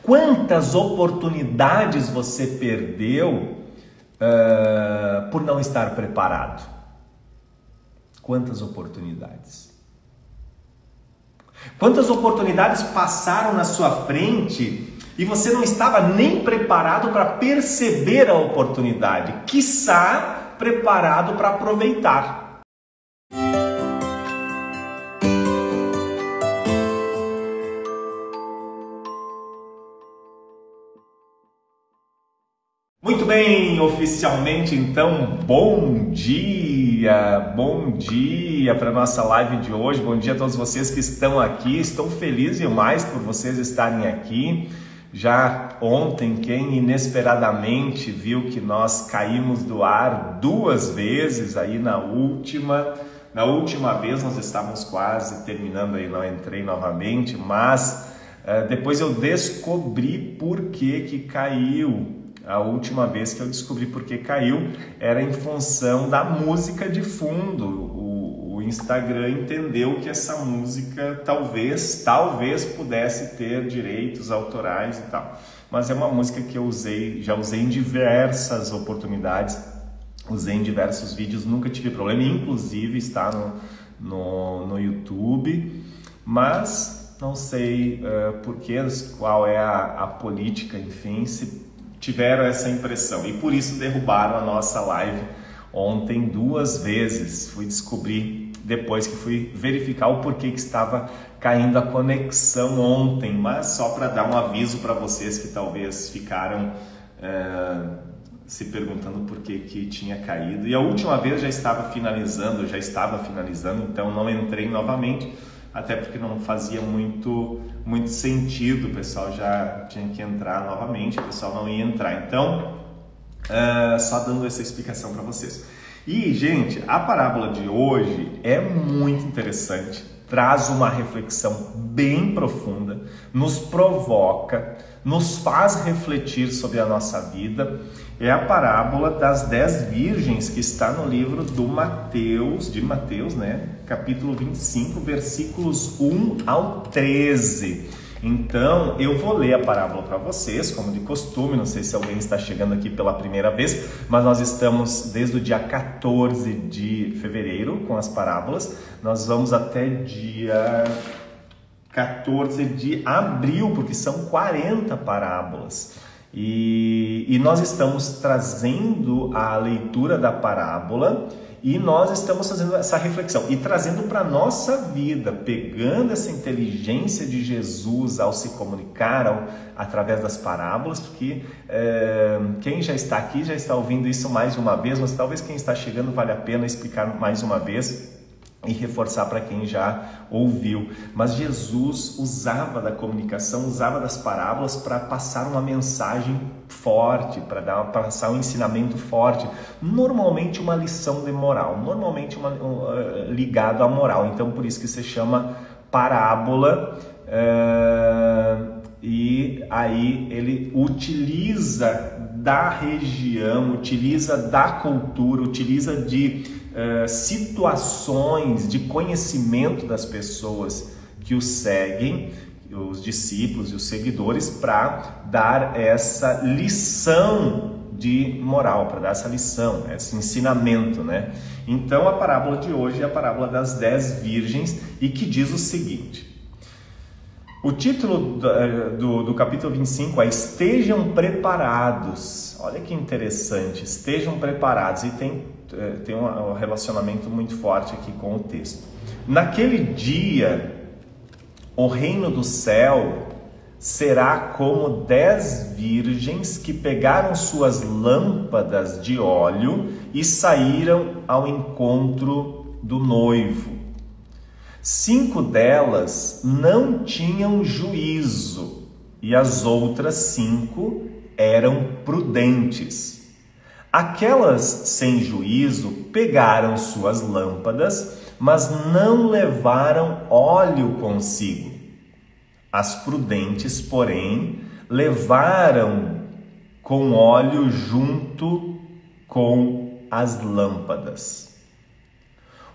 Quantas oportunidades você perdeu por não estar preparado? Quantas oportunidades? Quantas oportunidades passaram na sua frente e você não estava nem preparado para perceber a oportunidade, quiçá preparado para aproveitar? Muito bem, oficialmente então, bom dia para a nossa live de hoje, bom dia a todos vocês que estão aqui, estou feliz demais por vocês estarem aqui. Já ontem, quem inesperadamente viu que nós caímos do ar 2 vezes, aí na última vez nós estávamos quase terminando, aí não entrei novamente, mas depois eu descobri por que caiu. A última vez que eu descobri por que caiu era em função da música de fundo. O Instagram entendeu que essa música talvez pudesse ter direitos autorais e tal. Mas é uma música que eu já usei em diversas oportunidades, usei em diversos vídeos, nunca tive problema, inclusive está no YouTube, mas não sei qual é a política, enfim, se tiveram essa impressão e por isso derrubaram a nossa live ontem 2 vezes. Fui descobrir depois que fui verificar o porquê que estava caindo a conexão ontem, mas só para dar um aviso para vocês que talvez ficaram se perguntando por que tinha caído. E a última vez já estava finalizando, então não entrei novamente, até porque não fazia muito sentido, o pessoal já tinha que entrar novamente, o pessoal não ia entrar. Então, só dando essa explicação para vocês. E, gente, a parábola de hoje é muito interessante, traz uma reflexão bem profunda, nos provoca, nos faz refletir sobre a nossa vida. É a parábola das 10 virgens que está no livro de Mateus, né? Capítulo 25, versículos 1 ao 13. Então, eu vou ler a parábola para vocês, como de costume. Não sei se alguém está chegando aqui pela primeira vez, mas nós estamos desde o dia 14 de fevereiro com as parábolas. Nós vamos até dia 14 de abril, porque são 40 parábolas. E nós estamos trazendo a leitura da parábola e nós estamos fazendo essa reflexão e trazendo para a nossa vida, pegando essa inteligência de Jesus ao se comunicar através das parábolas, porque quem já está aqui já está ouvindo isso mais de uma vez, mas talvez quem está chegando vale a pena explicar mais uma vez e reforçar para quem já ouviu. Mas Jesus usava da comunicação, usava das parábolas para passar uma mensagem forte, para passar um ensinamento forte, normalmente uma lição de moral, normalmente ligado à moral. Então por isso que se chama parábola. E aí ele utiliza da região, utiliza da cultura, utiliza de situações de conhecimento das pessoas que o seguem, os discípulos e os seguidores, para dar essa lição de moral, para dar essa lição, esse ensinamento, né? Então a parábola de hoje é a parábola das 10 virgens e que diz o seguinte. O título do capítulo 25 é Estejam Preparados. Olha que interessante, estejam preparados. E tem um relacionamento muito forte aqui com o texto. Naquele dia, o reino do céu será como 10 virgens que pegaram suas lâmpadas de óleo e saíram ao encontro do noivo. 5 delas não tinham juízo e as outras 5 eram prudentes. Aquelas sem juízo pegaram suas lâmpadas, mas não levaram óleo consigo. As prudentes, porém, levaram com óleo junto com as lâmpadas.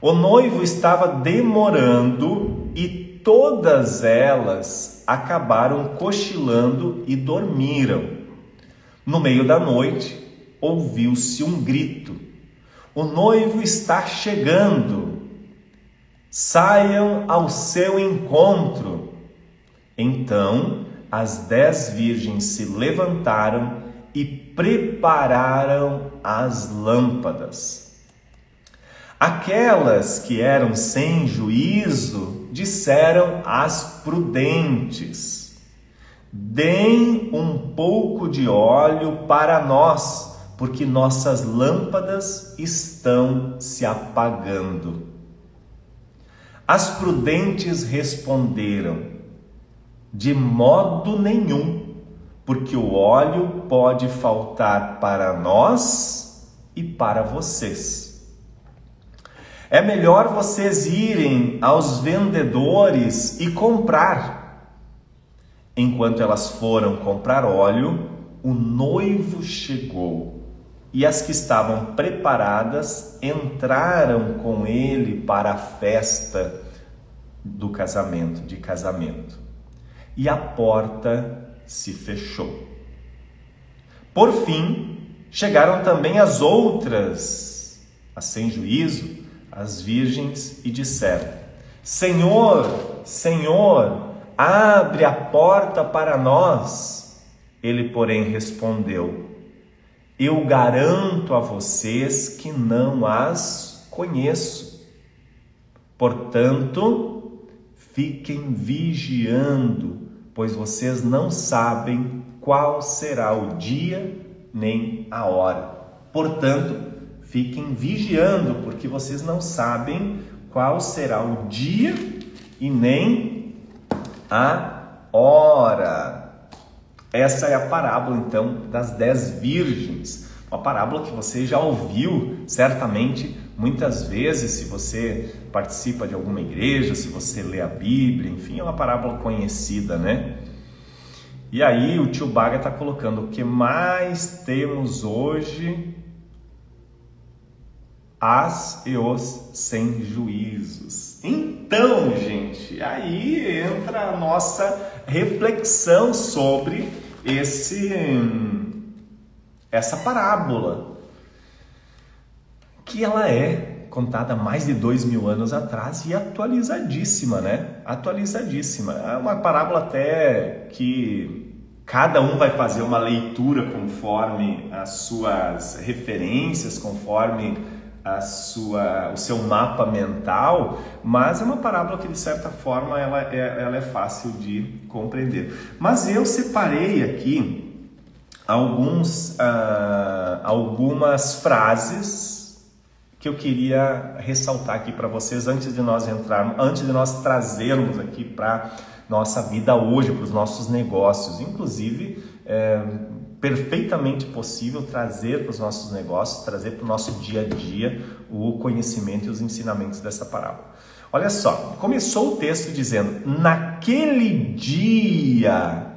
O noivo estava demorando e todas elas 10 acabaram cochilando e dormiram. No meio da noite, ouviu-se um grito: o noivo está chegando, saiam ao seu encontro. Então, as 10 virgens se levantaram e prepararam as lâmpadas. Aquelas que eram sem juízo disseram às prudentes: deem um pouco de óleo para nós, porque nossas lâmpadas estão se apagando. As prudentes responderam: de modo nenhum, porque o óleo pode faltar para nós e para vocês. É melhor vocês irem aos vendedores e comprar. Enquanto elas foram comprar óleo, o noivo chegou, e as que estavam preparadas entraram com ele para a festa do casamento. E a porta se fechou. Por fim, chegaram também as outras, as sem juízo, as virgens, e disseram: Senhor, Senhor, abre a porta para nós. Ele, porém, respondeu: eu garanto a vocês que não as conheço. Portanto, fiquem vigiando, pois vocês não sabem qual será o dia nem a hora. Portanto, fiquem vigiando, porque vocês não sabem qual será o dia e nem a hora. Essa é a parábola, então, das 10 virgens. Uma parábola que você já ouviu, certamente, muitas vezes, se você participa de alguma igreja, se você lê a Bíblia, enfim, é uma parábola conhecida, né? E aí o tio Baga está colocando: o que mais temos hoje? As e os sem juízos. Então, gente, aí entra a nossa reflexão sobre essa parábola, que ela é contada há mais de 2000 anos atrás e atualizadíssima, né? Atualizadíssima. É uma parábola até que cada um vai fazer uma leitura conforme as suas referências, conforme o seu mapa mental, mas é uma parábola que, de certa forma, ela é fácil de compreender. Mas eu separei aqui algumas frases que eu queria ressaltar aqui para vocês antes de nós trazermos aqui para nossa vida hoje, para os nossos negócios. Inclusive, perfeitamente possível trazer para os nossos negócios, trazer para o nosso dia a dia o conhecimento e os ensinamentos dessa parábola. Olha só, começou o texto dizendo: naquele dia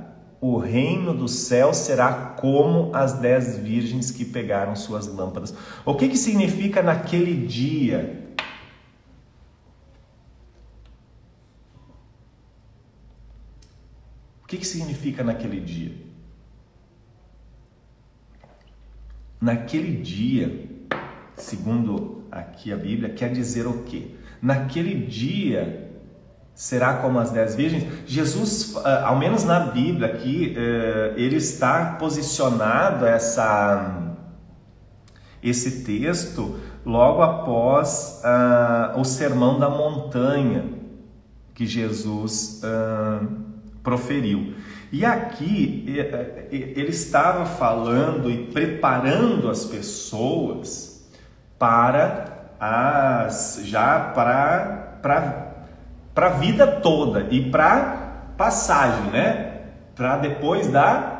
o reino do céu será como as 10 virgens que pegaram suas lâmpadas. O que significa naquele dia? O que significa naquele dia? Naquele dia, segundo aqui a Bíblia, quer dizer o quê? Naquele dia será como as 10 virgens. Jesus, ao menos na Bíblia aqui, ele está posicionado esse texto logo após o Sermão da Montanha que Jesus proferiu. E aqui ele estava falando e preparando as pessoas para a vida toda e para passagem, né? Para depois da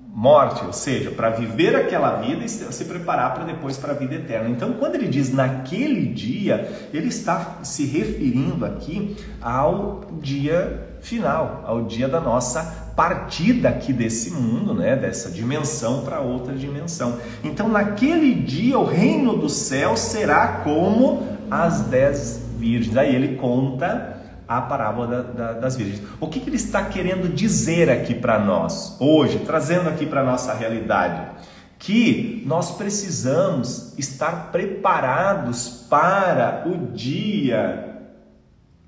morte, ou seja, para viver aquela vida e se preparar para depois para a vida eterna. Então, quando ele diz naquele dia, ele está se referindo aqui ao dia final, ao dia da nossa partida aqui desse mundo, né, dessa dimensão para outra dimensão. Então, naquele dia, o reino do céu será como as 10 virgens. Aí ele conta a parábola das virgens. O que ele está querendo dizer aqui para nós, hoje, trazendo aqui para a nossa realidade? Que nós precisamos estar preparados para o dia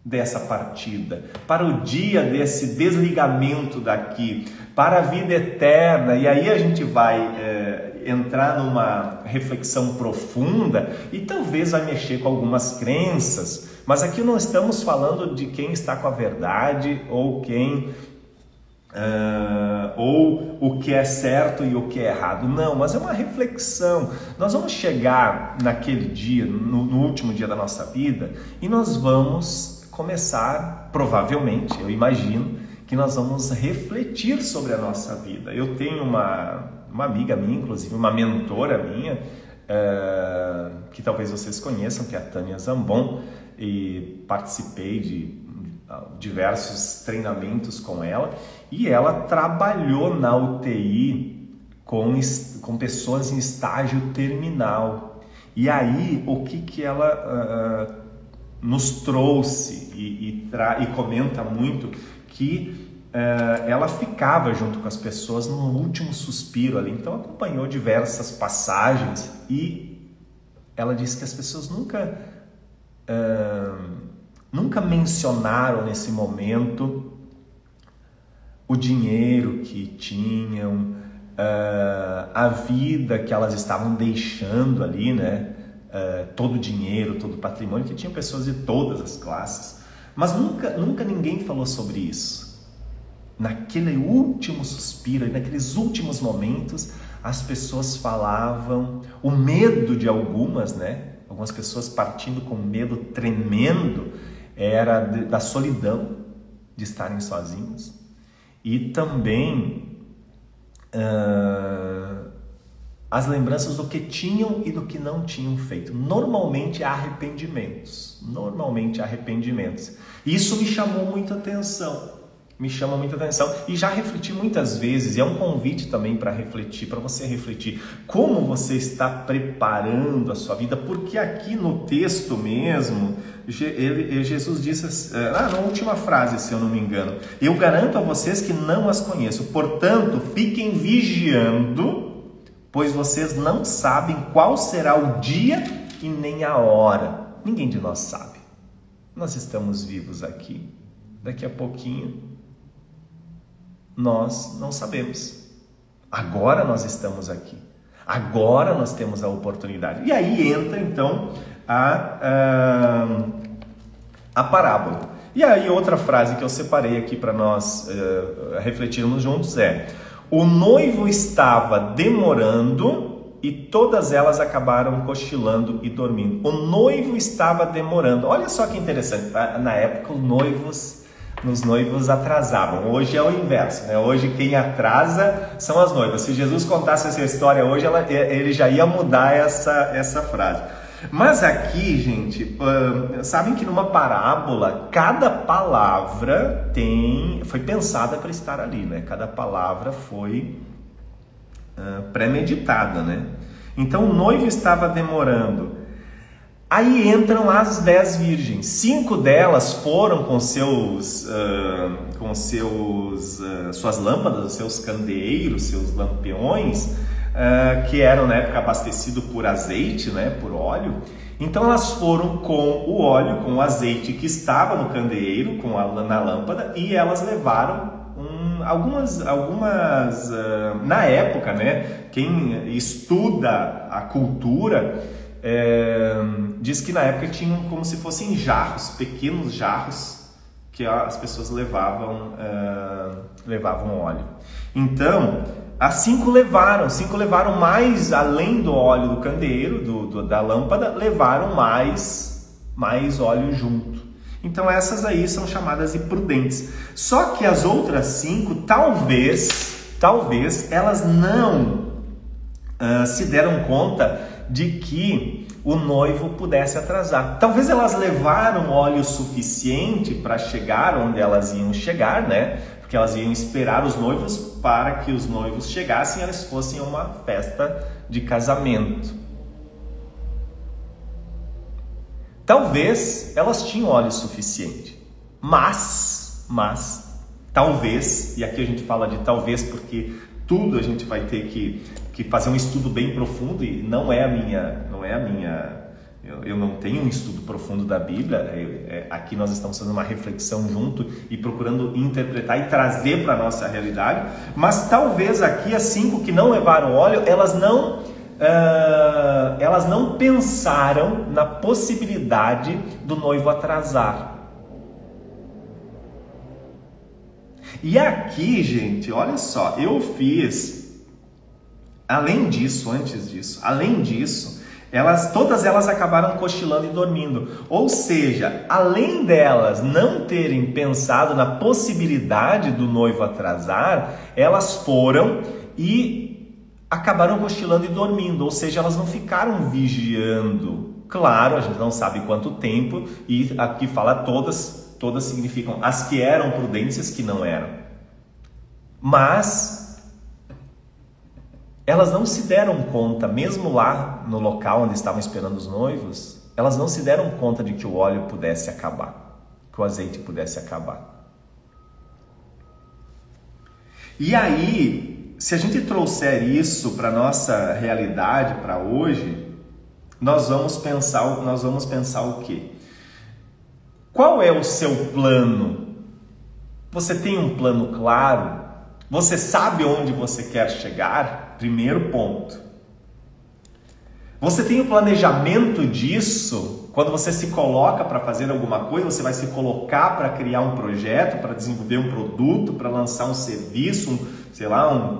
dessa partida, para o dia desse desligamento daqui, para a vida eterna. E aí a gente vai entrar numa reflexão profunda e talvez vai mexer com algumas crenças, mas aqui não estamos falando de quem está com a verdade ou ou o que é certo e o que é errado. Não, mas é uma reflexão. Nós vamos chegar naquele dia, no último dia da nossa vida, e nós vamos começar, provavelmente, eu imagino, que nós vamos refletir sobre a nossa vida. Eu tenho uma amiga minha, inclusive uma mentora minha, que talvez vocês conheçam, que é a Tânia Zambon, e participei de diversos treinamentos com ela, e ela trabalhou na UTI com pessoas em estágio terminal. E aí, o que ela nos trouxe e comenta muito, que ela ficava junto com as pessoas no último suspiro ali, então acompanhou diversas passagens, e ela disse que as pessoas nunca mencionaram nesse momento o dinheiro que tinham, a vida que elas estavam deixando ali, né? Todo o dinheiro, todo o patrimônio, que tinham pessoas de todas as classes. Mas nunca ninguém falou sobre isso. Naquele último suspiro, naqueles últimos momentos, as pessoas falavam, o medo de algumas, né? Algumas pessoas partindo com medo tremendo, era da solidão, de estarem sozinhos, e também as lembranças do que tinham e do que não tinham feito. Normalmente arrependimentos. Isso me chamou muita atenção. E já refleti muitas vezes, e é um convite também para refletir, para você refletir como você está preparando a sua vida, porque aqui no texto mesmo, Jesus disse, na última frase, se eu não me engano, eu garanto a vocês que não as conheço, portanto, fiquem vigiando, pois vocês não sabem qual será o dia e nem a hora. Ninguém de nós sabe. Nós estamos vivos aqui, daqui a pouquinho nós não sabemos. Agora nós estamos aqui. Agora nós temos a oportunidade. E aí entra então a parábola. E aí outra frase que eu separei aqui para nós refletirmos juntos é: o noivo estava demorando e todas elas acabaram cochilando e dormindo. O noivo estava demorando. Olha só que interessante. Na época os noivos atrasavam. Hoje é o inverso, né? Hoje quem atrasa são as noivas. Se Jesus contasse essa história hoje, ele já ia mudar essa frase. Mas aqui, gente, sabem que numa parábola, cada palavra foi pensada para estar ali, né? Cada palavra foi premeditada, né? Então o noivo estava demorando. Aí entram as 10 virgens. 5 delas foram com suas lâmpadas, seus candeeiros, seus lampiões, que eram na época abastecidos por azeite, né, por óleo. Então elas foram com o óleo, com o azeite que estava no candeeiro, na lâmpada, e elas levaram algumas na época, né, quem estuda a cultura diz que na época tinham como se fossem jarros, pequenos jarros, que as pessoas levavam óleo. Então, as 5 levaram mais, além do óleo do candeeiro, da lâmpada, levaram mais óleo junto. Então essas aí são chamadas imprudentes. Só que as outras 5, talvez elas não se deram conta de que o noivo pudesse atrasar. Talvez elas levaram óleo suficiente para chegar onde elas iam chegar, né? Porque elas iam esperar os noivos para que os noivos chegassem e eles fossem a uma festa de casamento. Talvez elas tinham óleo suficiente, Mas, talvez, e aqui a gente fala de talvez porque tudo a gente vai ter que fazer um estudo bem profundo, e eu não tenho um estudo profundo da Bíblia, aqui nós estamos fazendo uma reflexão junto e procurando interpretar e trazer para a nossa realidade, mas talvez aqui as 5 que não levaram óleo, elas não pensaram na possibilidade do noivo atrasar. E aqui, gente, olha só, eu fiz, além disso, todas elas acabaram cochilando e dormindo. Ou seja, além delas não terem pensado na possibilidade do noivo atrasar, elas foram e acabaram cochilando e dormindo. Ou seja, elas não ficaram vigiando. Claro, a gente não sabe quanto tempo, e aqui fala todas significam as que eram prudentes e as que não eram. Mas elas não se deram conta, mesmo lá no local onde estavam esperando os noivos, elas não se deram conta de que o óleo pudesse acabar, que o azeite pudesse acabar. E aí, se a gente trouxer isso para a nossa realidade, para hoje, nós vamos pensar o quê? Qual é o seu plano? Você tem um plano claro? Você sabe onde você quer chegar? Primeiro ponto. Você tem o planejamento disso? Quando você se coloca para fazer alguma coisa, você vai se colocar para criar um projeto, para desenvolver um produto, para lançar um serviço,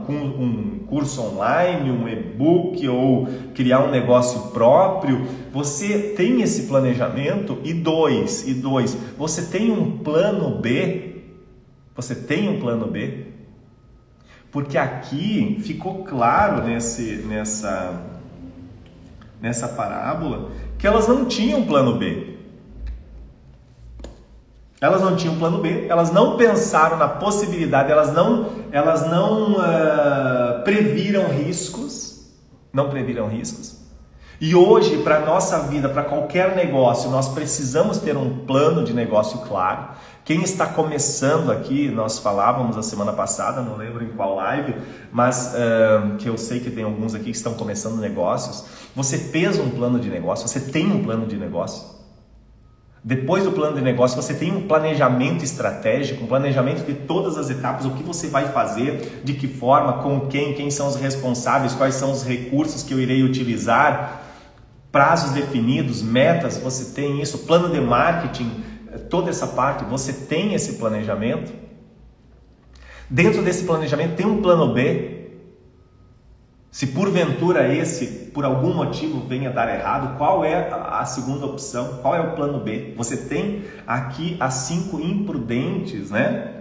um curso online, um e-book ou criar um negócio próprio. Você tem esse planejamento? E dois, você tem um plano B? Você tem um plano B? Porque aqui ficou claro nessa parábola que elas não tinham plano B. Elas não tinham plano B, elas não pensaram na possibilidade, elas não previram riscos, E hoje, para a nossa vida, para qualquer negócio, nós precisamos ter um plano de negócio claro. Quem está começando aqui, nós falávamos a semana passada, não lembro em qual live, mas que eu sei que tem alguns aqui que estão começando negócios. Você fez um plano de negócio, você tem um plano de negócio. Depois do plano de negócio, você tem um planejamento estratégico, um planejamento de todas as etapas, o que você vai fazer, de que forma, com quem são os responsáveis, quais são os recursos que eu irei utilizar, prazos definidos, metas, você tem isso, plano de marketing, toda essa parte, você tem esse planejamento. Dentro desse planejamento tem um plano B. Se porventura esse, por algum motivo, venha dar errado, qual é a segunda opção? Qual é o plano B? Você tem aqui as 5 imprudentes, né?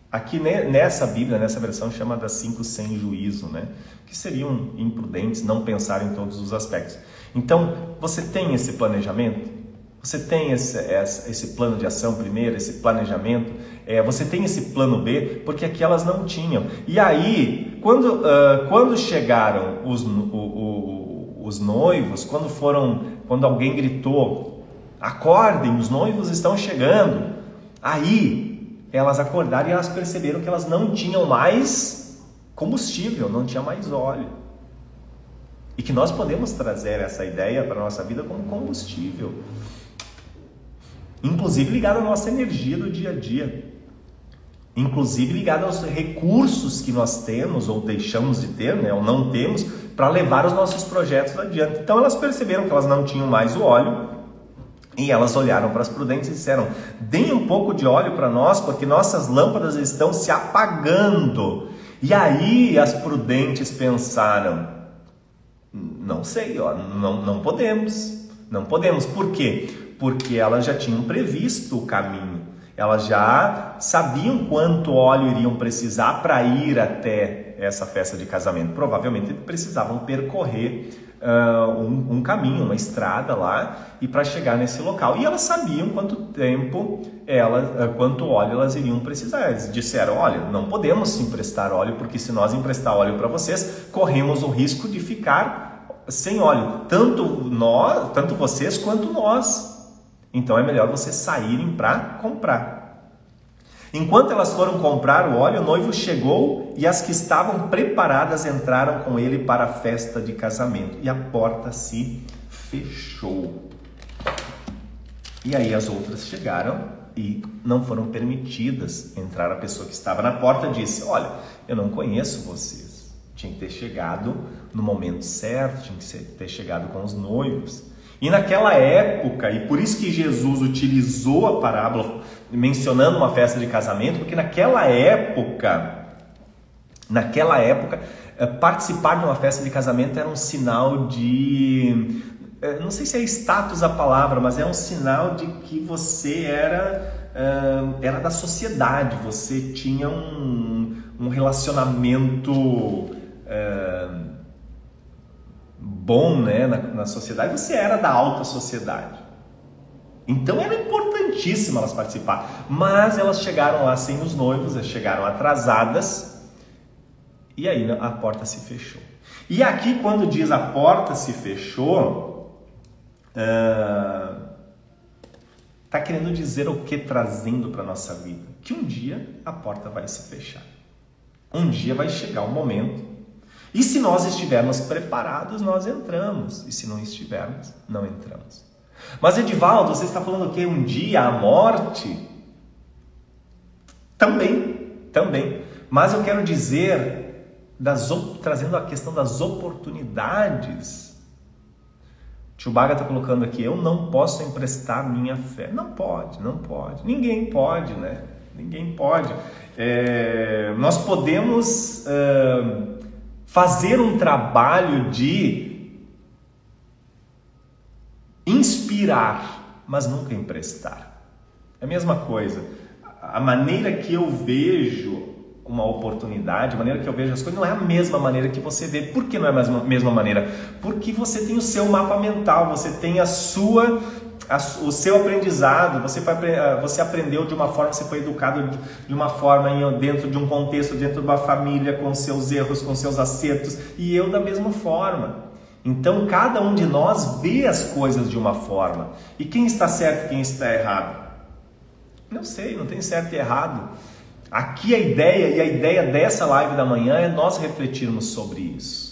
Aqui nessa Bíblia, nessa versão, chama das 5 sem juízo, né? Que seriam imprudentes, não pensar em todos os aspectos. Então, você tem esse planejamento? Você tem esse plano de ação primeiro, esse planejamento? Você tem esse plano B? Porque aqui elas não tinham. E aí, quando chegaram os noivos, quando alguém gritou, acordem, os noivos estão chegando. Aí, elas acordaram e elas perceberam que elas não tinham mais combustível, não tinha mais óleo. E que nós podemos trazer essa ideia para a nossa vida como combustível. Inclusive ligado à nossa energia do dia a dia. Inclusive ligado aos recursos que nós temos ou deixamos de ter, né, ou não temos, para levar os nossos projetos adiante. Então elas perceberam que elas não tinham mais o óleo e elas olharam para as prudentes e disseram: deem um pouco de óleo para nós, porque nossas lâmpadas estão se apagando. E aí as prudentes pensaram: não sei, não podemos. Por quê? Porque elas já tinham previsto o caminho. Elas já sabiam quanto óleo iriam precisar para ir até essa festa de casamento. Provavelmente precisavam percorrer um caminho, uma estrada lá, e para chegar nesse local. E elas sabiam quanto óleo elas iriam precisar. Eles disseram: olha, não podemos emprestar óleo, porque se nós emprestar óleo para vocês, corremos o risco de ficar sem óleo. Tanto vocês quanto nós. Então é melhor vocês saírem para comprar. Enquanto elas foram comprar o óleo, o noivo chegou e as que estavam preparadas entraram com ele para a festa de casamento. E a porta se fechou. E aí as outras chegaram e não foram permitidas entrar. A pessoa que estava na porta disse: olha, eu não conheço vocês. Tinha que ter chegado no momento certo, tinha que ter chegado com os noivos. E naquela época, e por isso que Jesus utilizou a parábola mencionando uma festa de casamento, porque naquela época, participar de uma festa de casamento era um sinal de, não sei se é status a palavra, mas é um sinal de que você era da sociedade, você tinha um relacionamento bom, né, na sociedade, você era da alta sociedade. Então era importantíssimo elas participar, mas elas chegaram lá sem os noivos, elas chegaram atrasadas, e aí a porta se fechou. E aqui quando diz a porta se fechou, está querendo dizer o que trazendo para a nossa vida? Que um dia a porta vai se fechar. Um dia vai chegar o momento, e se nós estivermos preparados, nós entramos, e se não estivermos, não entramos. Mas Edivaldo, você está falando o quê? Um dia a morte? Também. Mas eu quero dizer, trazendo a questão das oportunidades. Tio Baga está colocando aqui: eu não posso emprestar minha fé. Não pode. Ninguém pode, né? Ninguém pode. Nós podemos fazer um trabalho de inspirar, mas nunca emprestar. É a mesma coisa. A maneira que eu vejo uma oportunidade, a maneira que eu vejo as coisas, não é a mesma maneira que você vê. Por que não é a mesma maneira? Porque você tem o seu mapa mental, você tem o seu aprendizado, você aprendeu de uma forma, você foi educado de uma forma dentro de um contexto, dentro de uma família, com seus erros, com seus acertos, e eu da mesma forma. Então, cada um de nós vê as coisas de uma forma. E quem está certo e quem está errado? Não sei, não tem certo e errado. Aqui a ideia dessa live da manhã é nós refletirmos sobre isso.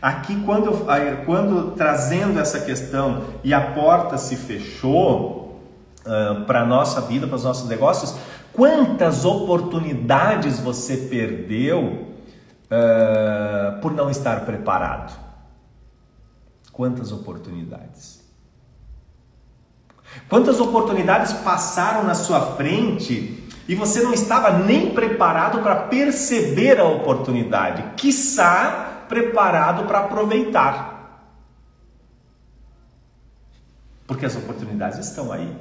Aqui, quando trazendo essa questão e a porta se fechou para a nossa vida, para os nossos negócios, quantas oportunidades você perdeu por não estar preparado? Quantas oportunidades? Quantas oportunidades passaram na sua frente e você não estava nem preparado para perceber a oportunidade, quiçá preparado para aproveitar? Porque as oportunidades estão aí.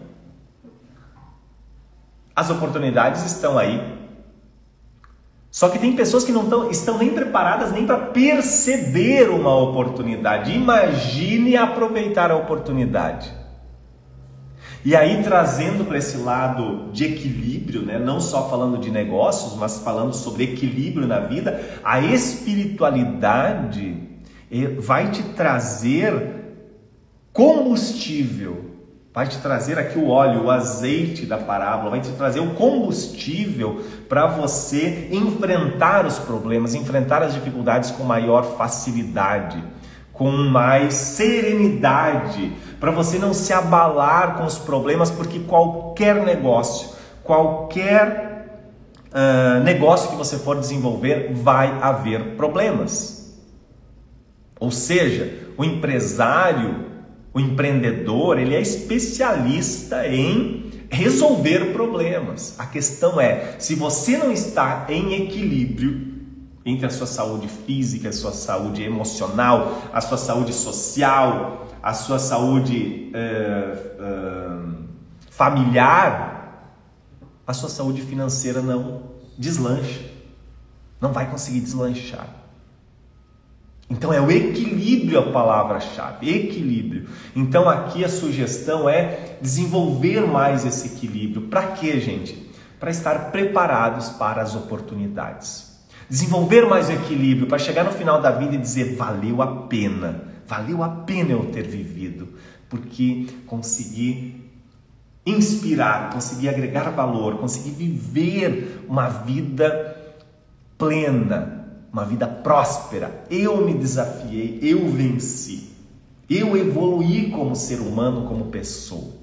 As oportunidades estão aí. Só que tem pessoas que não estão nem preparadas nem para perceber uma oportunidade. Imagine aproveitar a oportunidade. E aí, trazendo para esse lado de equilíbrio, né? Não só falando de negócios, mas falando sobre equilíbrio na vida, a espiritualidade vai te trazer combustível. Vai te trazer aqui o óleo, o azeite da parábola, vai te trazer o combustível para você enfrentar os problemas, enfrentar as dificuldades com maior facilidade, com mais serenidade, para você não se abalar com os problemas, porque qualquer negócio que você for desenvolver, vai haver problemas. Ou seja, o empresário, o empreendedor, ele é especialista em resolver problemas. A questão é, se você não está em equilíbrio entre a sua saúde física, a sua saúde emocional, a sua saúde social, a sua saúde familiar, a sua saúde financeira não deslancha, não vai conseguir deslanchar. Então é o equilíbrio a palavra-chave, equilíbrio. Então aqui a sugestão é desenvolver mais esse equilíbrio. Para quê, gente? Para estar preparados para as oportunidades. Desenvolver mais o equilíbrio para chegar no final da vida e dizer: valeu a pena eu ter vivido. porque consegui inspirar, consegui agregar valor, consegui viver uma vida plena, uma vida próspera. Eu me desafiei, eu venci, eu evoluí como ser humano, como pessoa.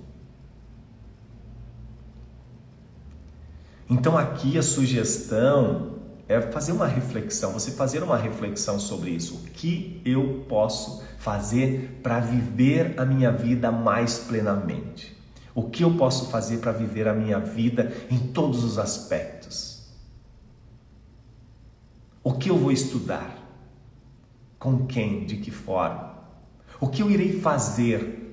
Então aqui a sugestão é fazer uma reflexão, você fazer uma reflexão sobre isso. O que eu posso fazer para viver a minha vida mais plenamente? O que eu posso fazer para viver a minha vida em todos os aspectos? O que eu vou estudar? Com quem? De que forma? O que eu irei fazer?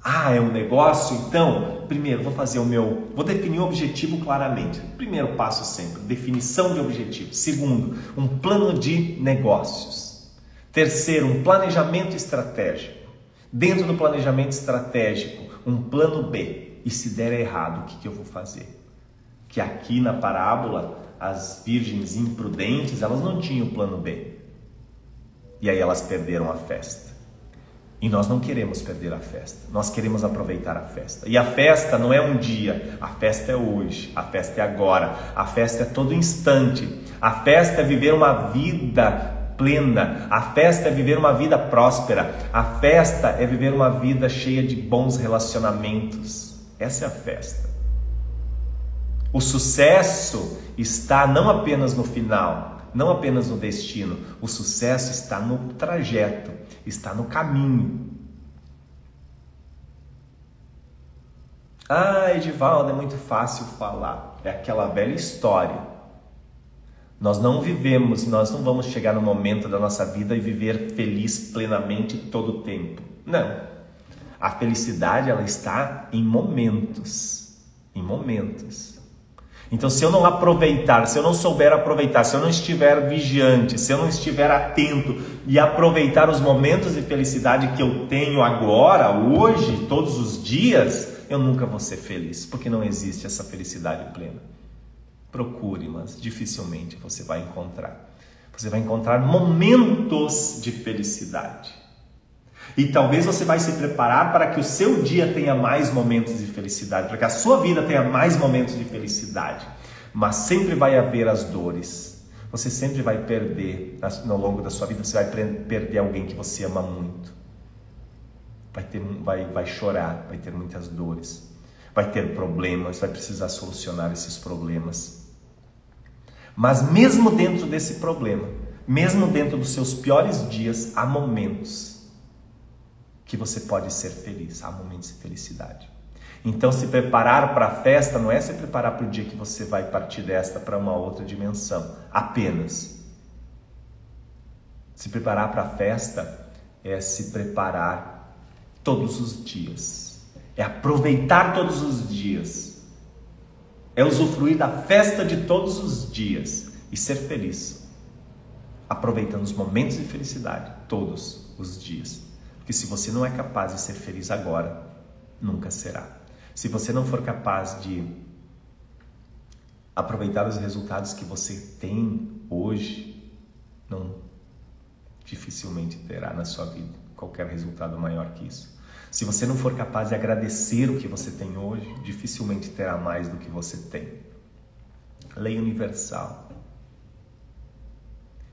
É um negócio? Então, primeiro vou definir o objetivo claramente. Primeiro passo sempre, definição de objetivo. Segundo, um plano de negócios. Terceiro, um planejamento estratégico. Dentro do planejamento estratégico, um plano B. E se der errado, o que eu vou fazer? Que aqui na parábola, as virgens imprudentes, elas não tinham plano B. E aí elas perderam a festa. E nós não queremos perder a festa, nós queremos aproveitar a festa. E a festa não é um dia, a festa é hoje, a festa é agora, a festa é todo instante. A festa é viver uma vida plena, a festa é viver uma vida próspera, a festa é viver uma vida cheia de bons relacionamentos. Essa é a festa. O sucesso está não apenas no final, não apenas no destino, o sucesso está no trajeto, está no caminho. Edivaldo, é muito fácil falar. É aquela velha história. Nós não vamos chegar no momento da nossa vida e viver feliz plenamente todo o tempo. Não. A felicidade, ela está em momentos. Em momentos. Então, se eu não aproveitar, se eu não souber aproveitar, se eu não estiver vigiante, se eu não estiver atento e aproveitar os momentos de felicidade que eu tenho agora, hoje, todos os dias, eu nunca vou ser feliz, porque não existe essa felicidade plena. Procure, mas dificilmente você vai encontrar. Você vai encontrar momentos de felicidade. E talvez você vai se preparar para que o seu dia tenha mais momentos de felicidade, para que a sua vida tenha mais momentos de felicidade. Mas sempre vai haver as dores. Você sempre vai perder, ao longo da sua vida, você vai perder alguém que você ama muito. Vai chorar, vai ter muitas dores. Vai ter problemas, vai precisar solucionar esses problemas. Mas mesmo dentro desse problema, mesmo dentro dos seus piores dias, há momentos que você pode ser feliz, há momentos de felicidade. Então, se preparar para a festa não é se preparar para o dia que você vai partir desta para uma outra dimensão, apenas. Se preparar para a festa é se preparar todos os dias, é aproveitar todos os dias, é usufruir da festa de todos os dias e ser feliz, aproveitando os momentos de felicidade todos os dias. Porque se você não é capaz de ser feliz agora, nunca será. Se você não for capaz de aproveitar os resultados que você tem hoje, dificilmente terá na sua vida qualquer resultado maior que isso. Se você não for capaz de agradecer o que você tem hoje, dificilmente terá mais do que você tem. Lei universal.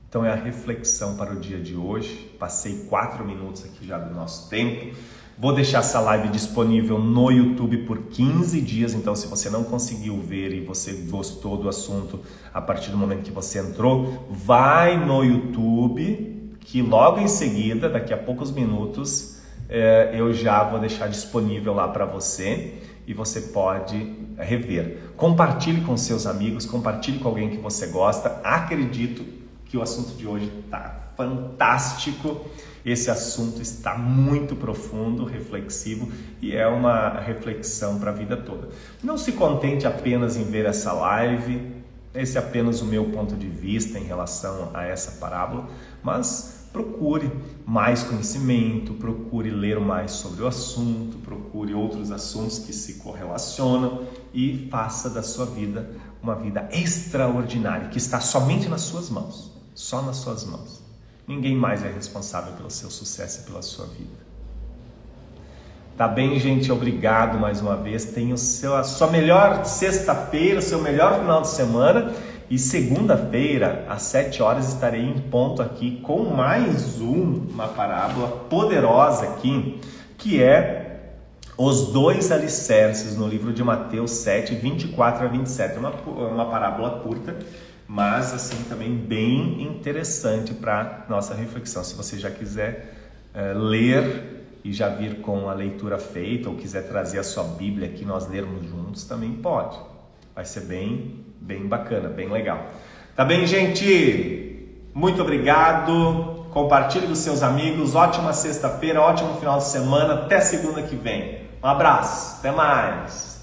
Então é a reflexão para o dia de hoje. Passei 4 minutos aqui já do nosso tempo. Vou deixar essa live disponível no YouTube por 15 dias. Então, se você não conseguiu ver e você gostou do assunto a partir do momento que você entrou, vai no YouTube, que logo em seguida, daqui a poucos minutos, eu já vou deixar disponível lá para você e você pode rever. Compartilhe com seus amigos, compartilhe com alguém que você gosta. Acredito que o assunto de hoje está fantástico. Esse assunto está muito profundo, reflexivo e é uma reflexão para a vida toda. Não se contente apenas em ver essa live, esse é apenas o meu ponto de vista em relação a essa parábola, mas procure mais conhecimento, procure ler mais sobre o assunto, procure outros assuntos que se correlacionam e faça da sua vida uma vida extraordinária, que está somente nas suas mãos, só nas suas mãos. Ninguém mais é responsável pelo seu sucesso e pela sua vida. Tá bem, gente? Obrigado mais uma vez. Tenha a sua melhor sexta-feira, o seu melhor final de semana. E segunda-feira, às 7 horas, estarei em ponto aqui com mais uma parábola poderosa aqui, que é os 2 alicerces no livro de Mateus 7, 24 a 27. É uma parábola curta, mas assim também bem interessante para nossa reflexão. Se você já quiser ler e já vir com a leitura feita, ou quiser trazer a sua Bíblia aqui, nós lermos juntos, também pode. Vai ser bem bacana, bem legal. Tá bem, gente? Muito obrigado. Compartilhe com os seus amigos. Ótima sexta-feira, ótimo final de semana. Até segunda que vem. Um abraço. Até mais.